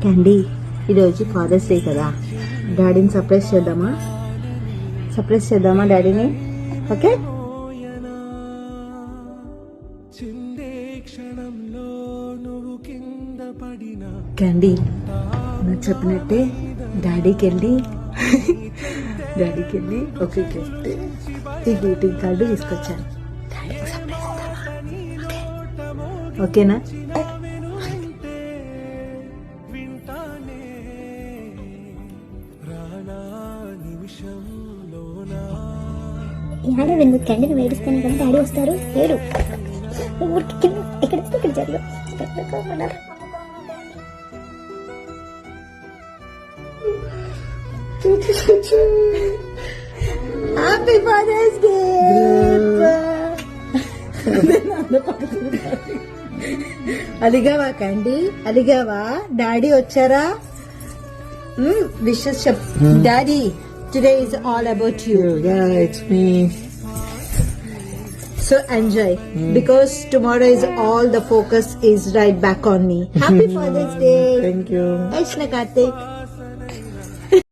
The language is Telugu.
క్యాండీ, ఈరోజు ఫాదర్స్ డే కదా, డాడీని సర్ప్రైజ్ చేద్దామా డాడీని? ఓకే, క్యాండీ నువ్వు చెప్పినట్టే డాడీకి వెళ్ళి ఒక గిఫ్ట్, ఈ గ్రీటింగ్ కార్డు తీసుకొచ్చాను. డాడీకి సర్ప్రైజ్ ఇద్దామా? ఓకేనా? యాడ ఎందుకు క్యాండిల్ వేడిస్తేనే కదా డాడీ వస్తారు. ఏడు ఇక్కడ జరుగు. Happy Father's Day. అలిగావా క్యాండీ? అలిగావా? డాడీ వచ్చారా? విషెస్ చెప్. Daddy, today is all about you. Yeah, it's me. So enjoy, because tomorrow is all the focus is right back on me. Happy Father's Day. Thank you. Ashna Karthik.